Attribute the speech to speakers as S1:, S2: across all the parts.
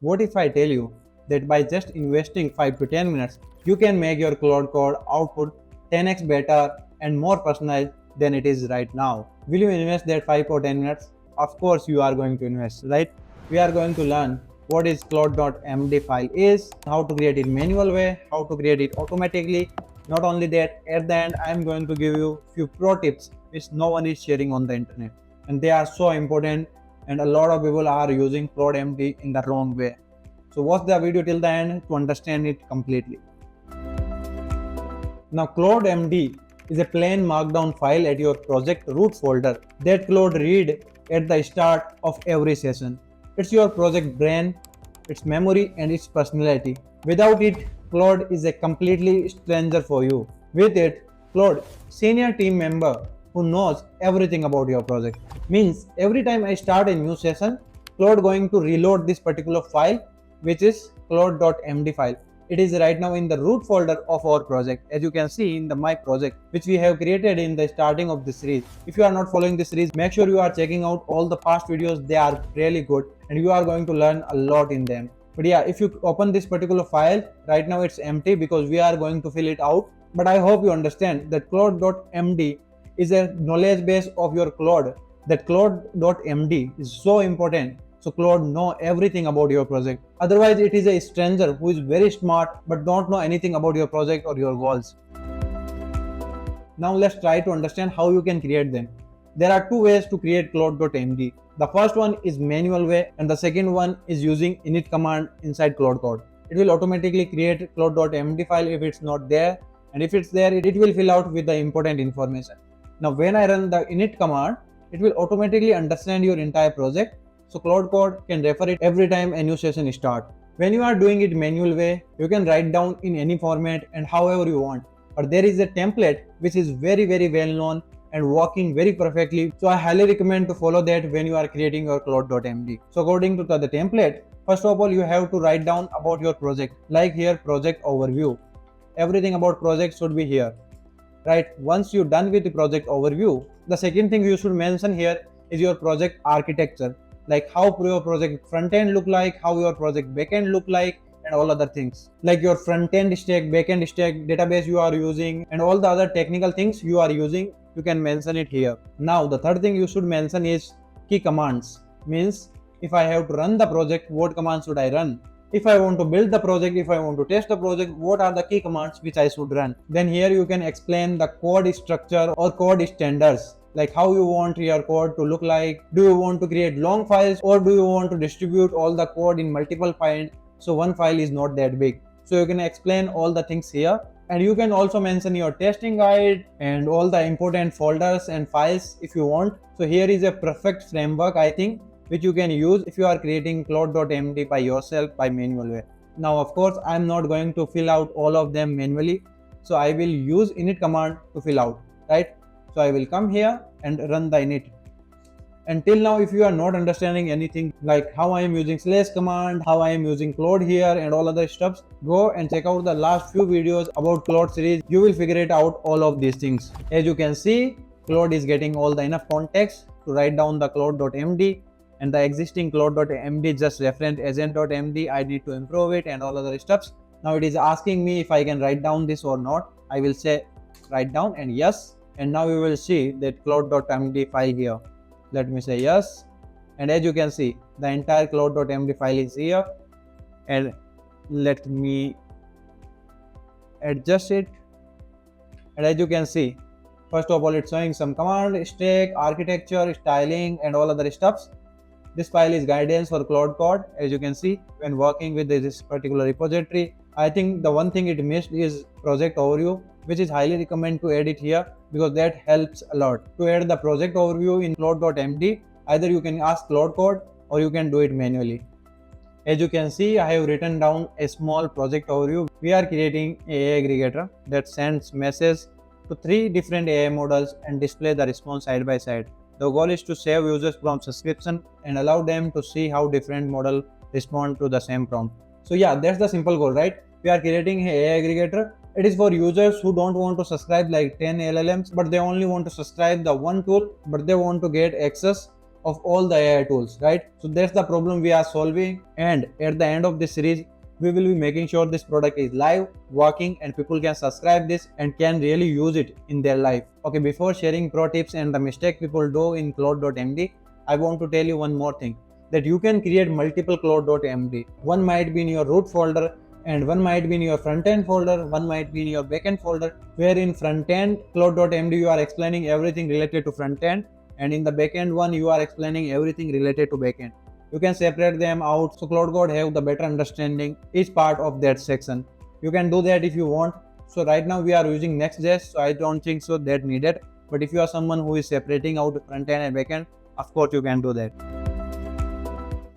S1: What if I tell you that by just investing 5 to 10 minutes, you can make your Claude Code output 10x better and more personalized than it is right now? Will you invest that 5 or 10 minutes? Of course, you are going to invest, right? We are going to learn what is Claude.md file is, how to create it manual way, how to create it automatically. Not only that, at the end, I am going to give you few pro tips which no one is sharing on the internet, and they are so important, and a lot of people are using Claude.md in the wrong way. So watch the video till the end to understand it completely. Now Claude.md is a plain markdown file at your project root folder that Claude read at the start of every session. It's your project brain, its memory and its personality. Without it, Claude is a completely stranger for you. With it, Claude, senior team member who knows everything about your project. Means every time I start a new session, Claude going to reload this particular file, which is Claude.md file. It is right now in the root folder of our project, as you can see in the my project, which we have created in the starting of this series. If you are not following this series, make sure you are checking out all the past videos. They are really good and you are going to learn a lot in them. But yeah, if you open this particular file, right now it's empty because we are going to fill it out. But I hope you understand that Claude.md is a knowledge base of your Claude. That Claude.md is so important, so Claude know everything about your project. Otherwise, it is a stranger who is very smart but don't know anything about your project or your goals. Now let's try to understand how you can create them. There are two ways to create Claude.md. The first one is manual way and the second one is using init command inside Claude Code. It will automatically create Claude.md file if it's not there, and if it's there, it will fill out with the important information. Now when I run the init command, it will automatically understand your entire project, so Claude Code can refer it every time a new session starts. When you are doing it manual way, you can write down in any format and however you want. But there is a template which is very well known and working very perfectly. So I highly recommend to follow that when you are creating your Claude.md. So according to the template, first of all you have to write down about your project. Like here, project overview. Everything about project should be here. Right, once you're done with the project overview, the second thing you should mention here is your project architecture, like how your project front end look like, how your project back end look like, and all other things like your front end stack, back end stack, database you are using, and all the other technical things you are using, you can mention it here. Now the third thing you should mention is key commands. Means if I have to run the project, what commands should I run? If I want to build the project, if I want to test the project, what are the key commands which I should run? Then here you can explain the code structure or code standards, like how you want your code to look like. Do you want to create long files or do you want to distribute all the code in multiple files so one file is not that big? So you can explain all the things here, and you can also mention your testing guide and all the important folders and files if you want. So here is a perfect framework, I think, which you can use if you are creating Claude.md by yourself by manual way. Now of course I am not going to fill out all of them manually, so I will use init command to fill out, right? So I will come here and run the init. Until now, if you are not understanding anything like how I am using / command, how I am using Claude here and all other stuffs, go and check out the last few videos about Claude series. You will figure it out all of these things. As you can see, Claude is getting all the enough context to write down the Claude.md, and the existing Claude.md just reference agent.md. I need to improve it and all other stuffs. Now it is asking me if I can write down this or not. I will say write down and yes, and now you will see that Claude.md file here. Let me say yes, and as you can see, the entire Claude.md file is here, and let me adjust it. And as you can see, first of all, it's showing some command, stack, architecture, styling, and all other stuffs. This file is guidance for Claude Code. As you can see, when working with this particular repository, I think the one thing it missed is project overview, which is highly recommend to add it here because that helps a lot. To add the project overview in Claude.md, either you can ask Claude Code or you can do it manually. As you can see, I have written down a small project overview. We are creating an AI aggregator that sends messages to 3 different AI models and display the response side by side. The goal is to save users from subscription and allow them to see how different models respond to the same prompt. So yeah, that's the simple goal, right? We are creating an AI aggregator. It is for users who don't want to subscribe like 10 LLMs, but they only want to subscribe the one tool, but they want to get access of all the AI tools, right? So that's the problem we are solving. And at the end of this series, we will be making sure this product is live, working, and people can subscribe this and can really use it in their life. Okay, before sharing pro tips and the mistake people do in Claude.md, I want to tell you one more thing, that you can create multiple Claude.md. One might be in your root folder, and one might be in your front-end folder, one might be in your backend folder, where in front-end Claude.md you are explaining everything related to front-end, and in the backend one you are explaining everything related to backend. You can separate them out so Cloud Code have the better understanding each part of that section. You can do that if you want. So right now we are using Next.js, so I don't think so that needed. But if you are someone who is separating out front end and backend, of course you can do that.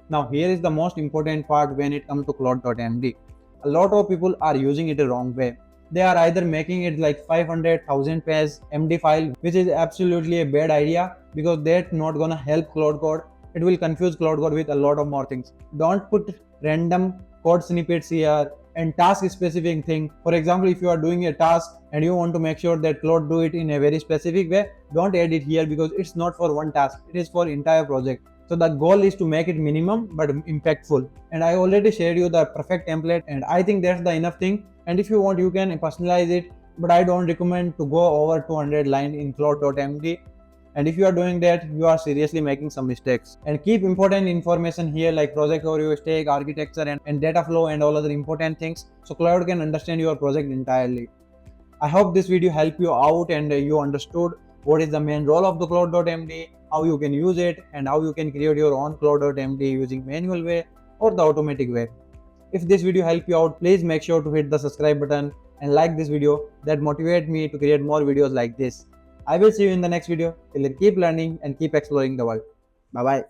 S1: Now here is the most important part when it comes to Claude.md. A lot of people are using it the wrong way. They are either making it like 500,000 page MD file, which is absolutely a bad idea because that's not gonna help Cloud Code. It will confuse Cloud Code with a lot of more things. Don't put random code snippets here and task specific thing. For example, if you are doing a task and you want to make sure that Cloud do it in a very specific way, don't add it here because it's not for one task. It is for entire project. So the goal is to make it minimum but impactful. And I already shared you the perfect template, and I think that's the enough thing. And if you want, you can personalize it, but I don't recommend to go over 200 line in Claude.md. And if you are doing that, you are seriously making some mistakes. And keep important information here like project overview, stake, architecture, and data flow and all other important things so Cloud can understand your project entirely. I hope this video helped you out and you understood what is the main role of the Claude.md, how you can use it, and how you can create your own Claude.md using manual way or the automatic way. If this video helped you out, please make sure to hit the subscribe button and like this video. That motivates me to create more videos like this. I will see you in the next video. Till then, keep learning and keep exploring the world. Bye bye.